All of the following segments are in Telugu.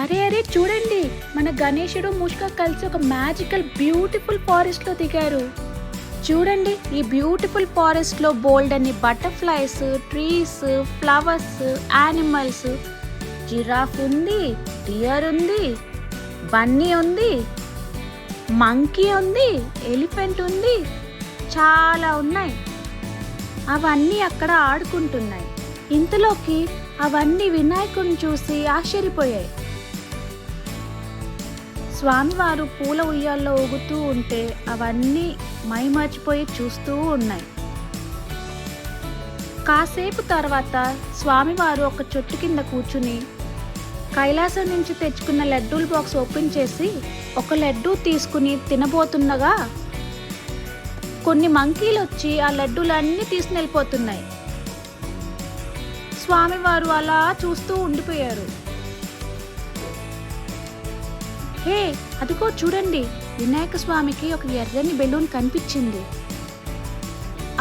అరే అరే చూడండి, మన గణేశుడు మూషిక కలిసి ఒక మ్యాజికల్ బ్యూటిఫుల్ ఫారెస్ట్ లో దిగారు. చూడండి, ఈ బ్యూటిఫుల్ ఫారెస్ట్ లో బోల్డ్ అన్ని butterflies, trees, flowers, animals, giraffe ఉంది, డియర్ ఉంది, బన్నీ ఉంది, మంకీ ఉంది, ఎలిఫెంట్ ఉంది, చాలా ఉన్నాయి. అవన్నీ అక్కడ ఆడుకుంటున్నాయి. ఇంతలోకి అవన్నీ వినాయకుడిని చూసి ఆశ్చర్యపోయాయి. స్వామివారు పూల ఉయ్యాల్లో ఊగుతూ ఉంటే అవన్నీ మైమర్చిపోయి చూస్తూ ఉన్నాయి. కాసేపు తర్వాత స్వామివారు ఒక చెట్టు కింద కూర్చుని కైలాసం నుంచి తెచ్చుకున్న లడ్డూల బాక్స్ ఓపెన్ చేసి ఒక లడ్డూ తీసుకుని తినబోతుండగా కొన్ని మంకీలు వచ్చి ఆ లడ్డూలన్నీ తీసుకుని వెళ్ళిపోతున్నాయి. స్వామివారు అలా చూస్తూ ఉండిపోయారు. హే, అదిగో చూడండి, వినాయక స్వామికి ఒక ఎర్రని బెలూన్ కనిపించింది.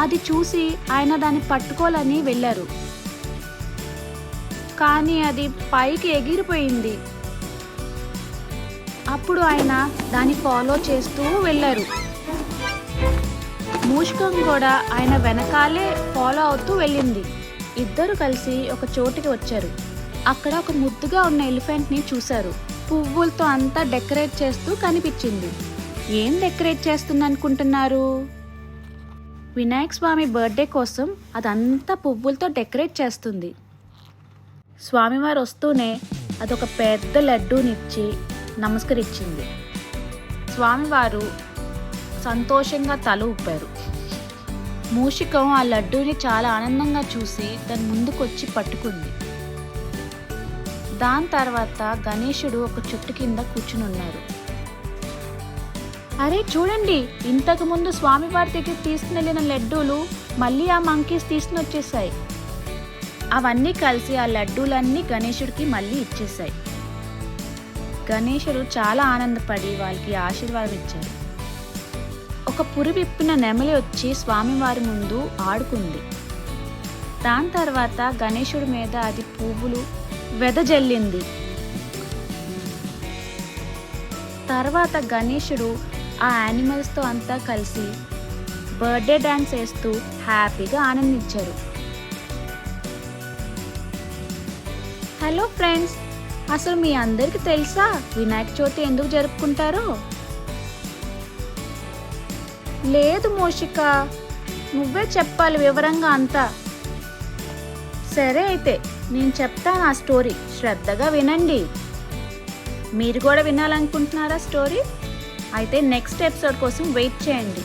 అది చూసి ఆయన దాన్ని పట్టుకోవాలని వెళ్ళారు. కానీ అది పైకి ఎగిరిపోయింది. అప్పుడు ఆయన దాన్ని ఫాలో చేస్తూ వెళ్ళారు. మూషికం కూడా ఆయన వెనకాలే ఫాలో అవుతూ వెళ్ళింది. ఇద్దరు కలిసి ఒక చోటికి వచ్చారు. అక్కడ ఒక ముద్దుగా ఉన్న ఎలిఫెంట్ని చూశారు. పువ్వులతో అంతా డెకరేట్ చేస్తూ కనిపించింది. ఏం డెకరేట్ చేస్తుంది అనుకుంటున్నారు? వినాయక స్వామి బర్త్డే కోసం అదంతా పువ్వులతో డెకరేట్ చేస్తుంది. స్వామివారు వస్తూనే అదొక పెద్ద లడ్డూనిచ్చి నమస్కరించింది. స్వామివారు సంతోషంగా తల ఊపారు. మూషికం ఆ లడ్డూని చాలా ఆనందంగా చూసి దాని ముందుకొచ్చి పట్టుకుంది. దాని తర్వాత గణేశుడు ఒక చెట్టు కింద కూర్చునున్నారు. అరే చూడండి, ఇంతకు ముందు స్వామివారి దగ్గర తీసుకుని వెళ్ళిన లడ్డూలు మళ్ళీ ఆ మంకీస్ తీసుకుని వచ్చేసాయి. అవన్నీ కలిసి ఆ లడ్డూలన్నీ గణేశుడికి మళ్ళీ ఇచ్చేసాయి. గణేశుడు చాలా ఆనందపడి వాళ్ళకి ఆశీర్వాదం ఇచ్చారు. ఒక పురి విప్పిన నెమలి వచ్చి స్వామివారి ముందు ఆడుకుంది. దాని తర్వాత గణేశుడి మీద అది పువ్వులు వెదజల్లింది. తర్వాత గణేశుడు ఆ యానిమల్స్తో అంతా కలిసి బర్త్డే డాన్స్ వేస్తూ హ్యాపీగా ఆనందించారు. హలో ఫ్రెండ్స్, అసలు మీ అందరికీ తెలుసా వినాయక చవితి ఎందుకు జరుపుకుంటారో? లేదు మూషిక, నువ్వే చెప్పాలి వివరంగా అంతా. సరే అయితే నేను చెప్తాను ఆ స్టోరీ, శ్రద్ధగా వినండి. మీరు కూడా వినాలనుకుంటున్నారా స్టోరీ? అయితే నెక్స్ట్ ఎపిసోడ్ కోసం వెయిట్ చేయండి.